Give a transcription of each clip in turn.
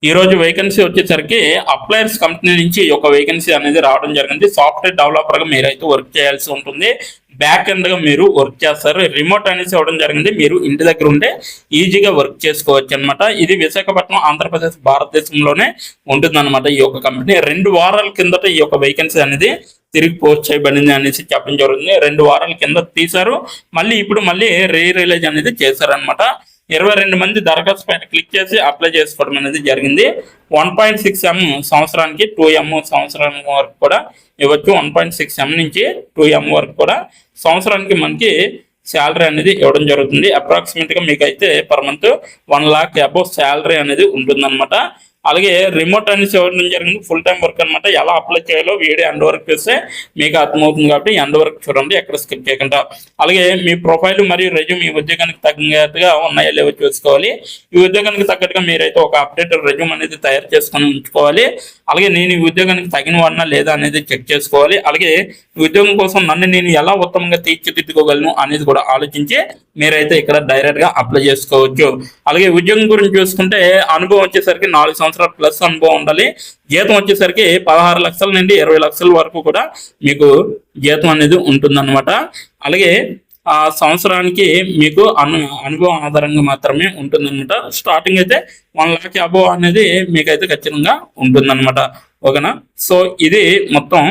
ఈ రోజు వేకెన్సీ వచ్చేసరికి అప్లయర్స్ కంపెనీ నుంచి ఒక వేకెన్సీ అనేది రావడం జరిగింది. సాఫ్ట్వేర్ డెవలపర్ గా మీరైతే వర్క్ చేయాల్సి ఉంటుంది. బ్యాక్ ఎండ్ గా మీరు వర్క్ చేస్తారు. రిమోట్ అనేసి ఇవ్వడం జరిగింది. మీరు ఇంటి దగ్గర ఉంటే ఈజీగా వర్క్ చేసుకోవచ్చు అనమాట. ఇది విశాఖపట్నం, ఆంధ్రప్రదేశ్, భారతదేశంలోనే ఉంటుంది అనమాట. ఈ యొక్క కంపెనీ 2 వారాల కిందట ఈ యొక్క వేకెన్సీ అనేది తిరిగి పోస్ట్ చేయబడింది అనేసి చెప్పడం జరుగుతుంది. 2 వారాల కింద తీశారు. ఇప్పుడు మళ్ళీ రిలీజ్ అనేది చేశారనమాట. 22 మంది దరఖాస్తు పైన క్లిక్ చేసి అప్లై చేసుకోవడం అనేది జరిగింది. 1.6 M సంవత్సరానికి, 2 M సంవత్సరం వరకు కూడా ఇవ్వచ్చు. 1.6 M నుంచి 2 M వరకు కూడా సంవత్సరానికి మనకి శాలరీ అనేది ఇవ్వడం జరుగుతుంది. అప్రాక్సిమేట్ గా మీకు అయితే per month 1 lakh above salary అనేది ఉంటుందన్నమాట. అలాగే రిమోట్ అనేది ఇవ్వడం జరిగింది. ఫుల్ టైం వర్క్ అనమాట. ఎలా అప్లై చేయాలో వీడియో ఎండ్ వరకు చూస్తే మీకు అర్థమవుతుంది కాబట్టి ఎండ్ వరకు చూడండి, ఎక్కడ స్కిప్ చేయకుండా. అలాగే మీ ప్రొఫైల్ మరియు రెజ్యూమ్ ఈ ఉద్యోగానికి తగ్గట్టుగా ఉన్నాయో లేవో చూసుకోవాలి. ఈ ఉద్యోగానికి తగ్గట్టుగా మీరైతే ఒక అప్డేటెడ్ రెజ్యూమ్ అనేది తయారు చేసుకొని ఉంచుకోవాలి. అలాగే నేను ఈ ఉద్యోగానికి తగిన వాడినా లేదా అనేది చెక్ చేసుకోవాలి. అలాగే ఉద్యోగం కోసం నన్ను నేను ఎలా ఉత్తమంగా తీర్చిదిద్దుకోగలను అనేది కూడా ఆలోచించి మీరైతే ఇక్కడ డైరెక్ట్ గా అప్లై చేసుకోవచ్చు. అలాగే ఉద్యోగం గురించి చూసుకుంటే అనుభవం వచ్చేసరికి 4 సంవత్సరాల ప్లస్ అనుభవం ఉండాలి. జీతం వచ్చేసరికి 16 లక్షల నుండి 20 లక్షల వరకు కూడా మీకు జీతం అనేది ఉంటుందన్నమాట. అలాగే ఆ సంవత్సరానికి మీకు అనుభవం ఆధారంగా మాత్రమే ఉంటుందన్నమాట. స్టార్టింగ్ అయితే 1 lakh అబోవ్ అనేది మీకైతే ఖచ్చితంగా ఉంటుందన్నమాట. ఓకేనా? సో ఇది మొత్తం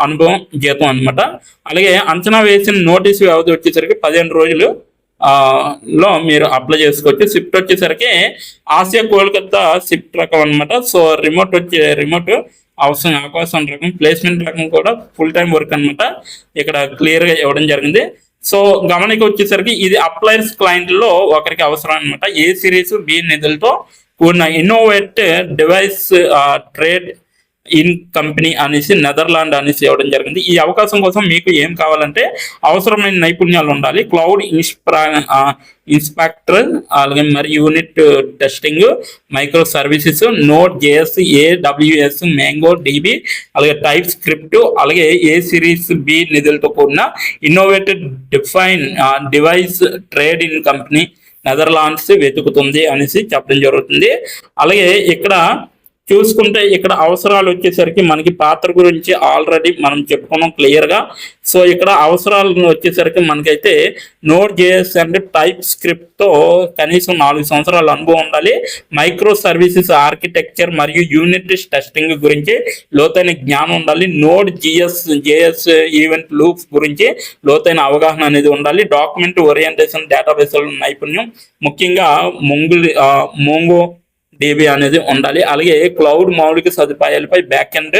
అనుభవం జీతం అనమాట. అలాగే అంచనా వేసిన నోటీసు వ్యవధి వచ్చేసరికి 15 రోజులు లో మీరు అప్లై చేసుకోవచ్చు. షిఫ్ట్ వచ్చేసరికి ఆసియా కోల్కతా షిఫ్ట్ రకం అనమాట. సో రిమోట్ అవకాశం రకం, ప్లేస్మెంట్ రకం కూడా ఫుల్ టైం వర్క్ అనమాట. ఇక్కడ క్లియర్ గా ఇవ్వడం జరిగింది. సో గమనిక వచ్చేసరికి ఇది అప్లయర్స్ క్లయింట్ లో ఒకరికి అవసరం అనమాట. ఏ సిరీస్ బి నిధులతో కూడిన innovate device trade in company అనేసి నెదర్లాండ్ అనేసి ఇవ్వడం జరిగింది. ఈ అవకాశం కోసం మీకు ఏం కావాలంటే అవసరమైన నైపుణ్యాలు ఉండాలి. క్లౌడ్ ఇన్స్పెక్టర్, అలాగే మరి unit testing, microservices, Node JS, AWS, Mongo DB, అలాగే టైప్ స్క్రిప్ట్, అలాగే ఏ సిరీస్ బి నిధులతో కూడిన innovative device trade in company Netherlands వెతుకుతుంది అనేసి చెప్పడం జరుగుతుంది. అలాగే ఇక్కడ చూసుకుంటే ఇక్కడ అవసరాలు వచ్చేసరికి మనకి పాత్ర గురించి ఆల్రెడీ మనం చెప్పుకున్నాం క్లియర్ గా. సో ఇక్కడ అవసరాలు వచ్చేసరికి మనకైతే node JS and type script తో కనీసం 4 సంవత్సరాల అనుభవం ఉండాలి. మైక్రో సర్వీసెస్ ఆర్కిటెక్చర్ మరియు యూనిట్ టెస్టింగ్ గురించి లోతైన జ్ఞానం ఉండాలి. నోడ్ జేఎస్ ఈవెంట్ లూప్స్ గురించి లోతైన అవగాహన అనేది ఉండాలి. డాక్యుమెంట్ ఓరియంటేషన్ డేటాబేస్ నైపుణ్యం, ముఖ్యంగా మోంగో DB అనేది ఉండాలి. అలాగే క్లౌడ్ మౌలిక సదుపాయాలపై బ్యాక్ ఎండ్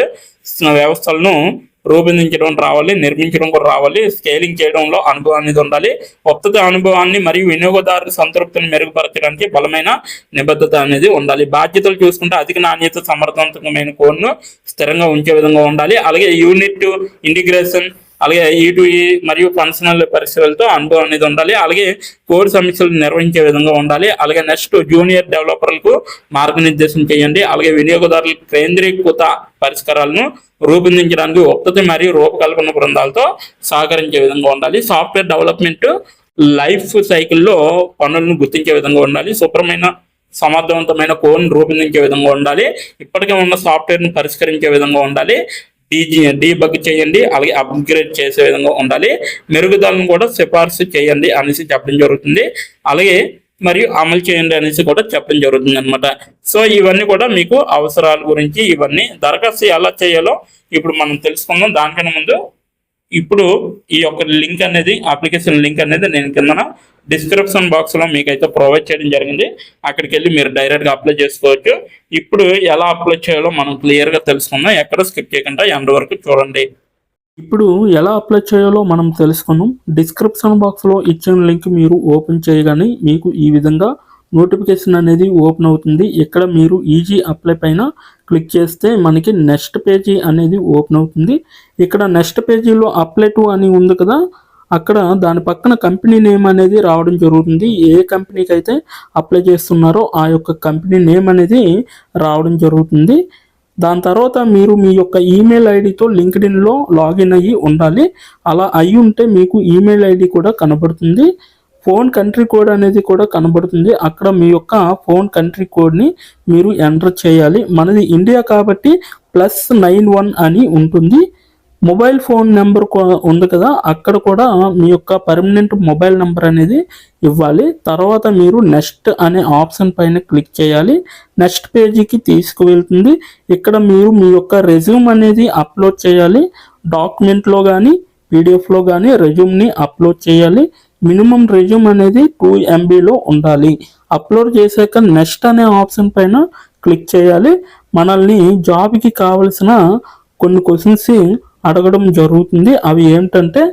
వ్యవస్థలను రూపొందించడం రావాలి, నిర్మించడం కూడా రావాలి. స్కేలింగ్ చేయడంలో అనుభవం అనేది ఉండాలి. కొత్త అనుభవాన్ని మరియు వినియోగదారుల సంతృప్తిని మెరుగుపరచడానికి బలమైన నిబద్ధత అనేది ఉండాలి. బాధ్యతలు చూసుకుంటే అధిక నాణ్యత, సమర్థవంతమైన కోడ్ను స్థిరంగా ఉంచే విధంగా ఉండాలి. అలాగే యూనిట్ ఇంటిగ్రేషన్, అలాగే E2E మరియు ఫంక్షనల్ పరిస్థితులతో అనుభవం అనేది ఉండాలి. అలాగే కోడ్ సమీక్షలు నిర్వహించే విధంగా ఉండాలి. అలాగే నెక్స్ట్ జూనియర్ డెవలపర్లకు మార్గనిర్దేశం చేయండి. అలాగే వినియోగదారుల కేంద్రీకృత పరిష్కారాలను రూపొందించడానికి వక్తత మరియు రూపకల్పన బృందాలతో సహకరించే విధంగా ఉండాలి. సాఫ్ట్వేర్ డెవలప్మెంట్ లైఫ్ సైకిల్లో పనులను గుర్తించే విధంగా ఉండాలి. శుభ్రమైన సమర్థవంతమైన కోడ్ను రూపొందించే విధంగా ఉండాలి. ఇప్పటికే ఉన్న సాఫ్ట్వేర్ను పరిష్కరించే విధంగా ఉండాలి. డీబగ్ చేయండి, అలాగే అప్గ్రేడ్ చేసే విధంగా ఉండాలి. మెరుగుదలను కూడా సిఫార్సు చేయండి అనేసి చెప్పడం జరుగుతుంది. అలాగే మరియు అమలు చేయండి అనేసి కూడా చెప్పడం జరుగుతుంది అనమాట. సో ఇవన్నీ కూడా మీకు అవసరాల గురించి, ఇవన్నీ దరఖాస్తు ఎలా చేయాలో ఇప్పుడు మనం తెలుసుకుందాం. దానికన్నా ముందు ఇప్పుడు ఈ యొక్క లింక్ అనేది, అప్లికేషన్ లింక్ అనేది నేను కింద డిస్క్రిప్షన్ బాక్స్ లో మీకైతే ప్రొవైడ్ చేయడం జరిగింది. అక్కడికి వెళ్ళి మీరు డైరెక్ట్ గా అప్లై చేసుకోవచ్చు. ఇప్పుడు ఎలా అప్లై చేయాలో మనం క్లియర్ గా తెలుసుకుందాం. ఎక్కడ స్కిప్ చేయకుండా ఎండ్ వరకు చూడండి. ఇప్పుడు ఎలా అప్లై చేయాలో మనం తెలుసుకున్నాం. డిస్క్రిప్షన్ బాక్స్లో ఇచ్చిన లింక్ మీరు ఓపెన్ చేయగానే మీకు ఈ విధంగా నోటిఫికేషన్ అనేది ఓపెన్ అవుతుంది. ఇక్కడ మీరు ఈజీ అప్లై పైన క్లిక్ చేస్తే మనకి నెక్స్ట్ పేజీ అనేది ఓపెన్ అవుతుంది. ఇక్కడ నెక్స్ట్ పేజీలో అప్లై టు అని ఉంది కదా, అక్కడ దాని పక్కన కంపెనీ నేమ్ అనేది రావడం జరుగుతుంది. ఏ కంపెనీకి అయితే అప్లై చేస్తున్నారో ఆ యొక్క కంపెనీ నేమ్ అనేది రావడం జరుగుతుంది. దాని తర్వాత మీరు మీ యొక్క ఈమెయిల్ ఐడితో లింక్డ్ఇన్లో లాగిన్ అయ్యి ఉండాలి. అలా అయ్యి ఉంటే మీకు ఈమెయిల్ ఐడి కూడా కనబడుతుంది. ఫోన్ కంట్రీ కోడ్ అనేది కూడా కనబడుతుంది. అక్కడ మీ యొక్క ఫోన్ కంట్రీ కోడ్ని మీరు ఎంటర్ చేయాలి. మనది ఇండియా కాబట్టి +91 అని ఉంటుంది. మొబైల్ ఫోన్ నెంబర్ ఉంది కదా, అక్కడ కూడా మీ యొక్క పర్మనెంట్ మొబైల్ నెంబర్ అనేది ఇవ్వాలి. తర్వాత మీరు నెక్స్ట్ అనే ఆప్షన్ పైన క్లిక్ చేయాలి. నెక్స్ట్ పేజీకి తీసుకువెళ్తుంది. ఇక్కడ మీరు మీ యొక్క రెజ్యూమ్ అనేది అప్లోడ్ చేయాలి. డాక్యుమెంట్లో కానీ పీడిఎఫ్లో కానీ రెజ్యూమ్ని అప్లోడ్ చేయాలి. మినిమం రెజ్యూమ్ అనేది 2 MBలో ఉండాలి. అప్లోడ్ చేశాక నెక్స్ట్ అనే ఆప్షన్ పైన క్లిక్ చేయాలి. మనల్ని జాబ్కి కావలసిన కొన్ని క్వశ్చన్స్ అడగడం జరుగుతుంది. అవి ఏంటంటే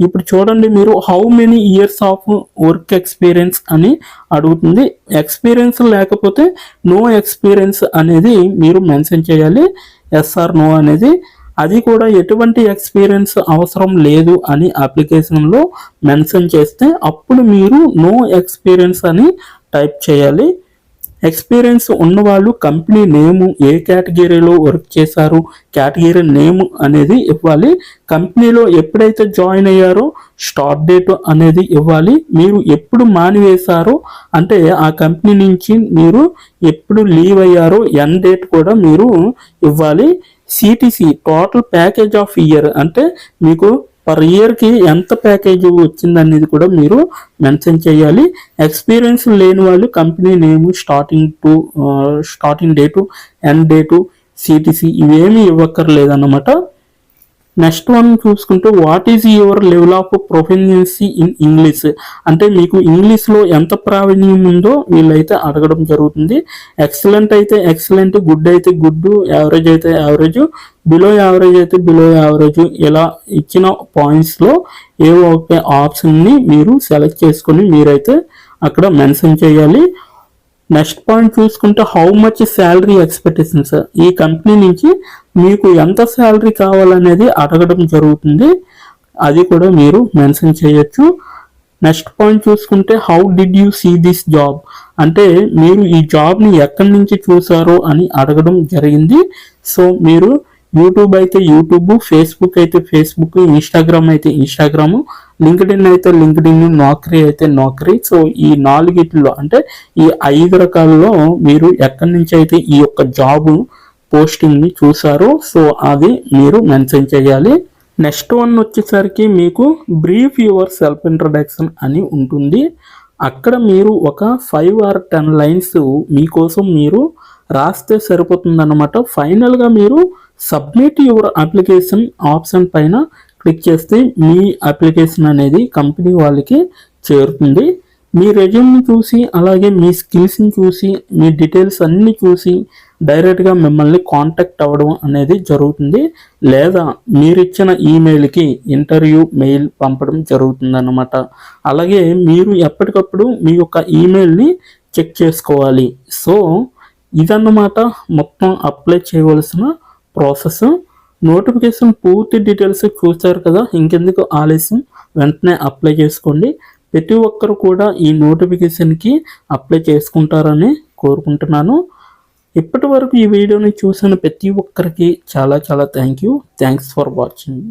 ఇప్పుడు చూడండి, మీరు how many years of work experience అని అడుగుతుంది. ఎక్స్పీరియన్స్ లేకపోతే నో ఎక్స్పీరియన్స్ అనేది మీరు మెన్షన్ చేయాలి. ఎస్ ఆర్ నో అనేది. అది కూడా ఎటువంటి ఎక్స్పీరియన్స్ అవసరం లేదు అని అప్లికేషన్లో మెన్షన్ చేస్తే అప్పుడు మీరు నో ఎక్స్పీరియన్స్ అని టైప్ చేయాలి. ఎక్స్పీరియన్స్ ఉన్నవాళ్ళు కంపెనీ నేము, ఏ కేటగిరీలో వర్క్ చేశారు, కేటగిరీ నేమ్ అనేది ఇవ్వాలి. కంపెనీలో ఎప్పుడైతే జాయిన్ అయ్యారో స్టార్ట్ డేట్ అనేది ఇవ్వాలి. మీరు ఎప్పుడు మానివేశారో అంటే ఆ కంపెనీ నుంచి మీరు ఎప్పుడు లీవ్ అయ్యారో ఎండ్ డేట్ కూడా మీరు ఇవ్వాలి. CTC total package of year అంటే మీకు పర్ ఇయర్కి ఎంత ప్యాకేజ్ వచ్చిందనేది కూడా మీరు మెన్షన్ చేయాలి. ఎక్స్పీరియన్స్ లేని వాళ్ళు కంపెనీ నేము, starting date, end date, CTC ఇవేమీ ఇవ్వక్కర్లేదన్నమాట. నెక్స్ట్ వన్ చూసుకుంటే what is your level of proficiency in English అంటే మీకు ఇంగ్లీష్లో ఎంత ప్రావీణ్యం ఉందో వీళ్ళైతే అడగడం జరుగుతుంది. ఎక్సలెంట్ అయితే ఎక్సలెంట్, గుడ్ అయితే గుడ్, యావరేజ్ అయితే యావరేజ్, బిలో యావరేజ్ అయితే బిలో యావరేజ్, ఇలా ఇచ్చిన పాయింట్స్లో ఏ ఒక ఆప్షన్ని మీరు సెలెక్ట్ చేసుకొని మీరైతే అక్కడ మెన్షన్ చేయాలి. నెక్స్ట్ పాయింట్ చూసుకుంటే హౌ మచ్ శాలరీ ఎక్స్పెక్టేషన్స్, ఈ కంపెనీ నుంచి మీకు ఎంత శాలరీ కావాలనేది అడగడం జరుగుతుంది. అది కూడా మీరు మెన్షన్ చేయొచ్చు. నెక్స్ట్ పాయింట్ చూసుకుంటే how did you see this job అంటే మీరు ఈ జాబ్ని ఎక్కడి నుంచి చూసారో అని అడగడం జరిగింది. సో మీరు యూట్యూబ్ అయితే యూట్యూబ్, ఫేస్బుక్ అయితే ఫేస్బుక్, ఇన్స్టాగ్రామ్ అయితే ఇన్స్టాగ్రామ్, లింక్డ్ఇన్ అయితే లింక్డ్ఇన్, నౌకరీ అయితే నౌకరీ. సో ఈ 4 అంటే ఈ 5 రకాలలో మీరు ఎక్కడి నుంచి అయితే ఈ యొక్క జాబ్ పోస్టింగ్ని చూసారో సో అది మీరు మెన్షన్ చేయాలి. నెక్స్ట్ వన్ వచ్చేసరికి మీకు బ్రీఫ్ యువర్ సెల్ఫ్ ఇంట్రడక్షన్ అని ఉంటుంది. అక్కడ మీరు ఒక 5 or 10 లైన్స్ మీకోసం మీరు రాస్తే సరిపోతుందన్నమాట. ఫైనల్గా మీరు సబ్మిట్ యువర్ అప్లికేషన్ ఆప్షన్ పైన క్లిక్ చేస్తే మీ అప్లికేషన్ అనేది కంపెనీ వాళ్ళకి చేరుతుంది. మీ రెజ్యూమ్ని చూసి అలాగే మీ స్కిల్స్ని చూసి మీ డీటెయిల్స్ అన్నీ చూసి డైరెక్ట్గా మిమ్మల్ని కాంటాక్ట్ అవ్వడం అనేది జరుగుతుంది. లేదా మీరిచ్చిన ఈమెయిల్కి ఇంటర్వ్యూ మెయిల్ పంపడం జరుగుతుందన్నమాట. అలాగే మీరు ఎప్పటికప్పుడు మీ యొక్క ఈమెయిల్ని చెక్ చేసుకోవాలి. సో ఇదన్నమాట మొత్తం అప్లై చేయవలసిన ప్రాసెస్. నోటిఫికేషన్ పూర్తి డీటెయిల్స్ చూస్తారు కదా, ఇంకెందుకు ఆలస్యం, వెంటనే అప్లై చేసుకోండి. ప్రతి ఒక్కరు కూడా ఈ నోటిఫికేషన్కి అప్లై చేసుకుంటారని కోరుకుంటున్నాను. ఇప్పటి వరకు ఈ వీడియోని చూసిన ప్రతి ఒక్కరికి చాలా థ్యాంక్స్ ఫర్ వాచింగ్.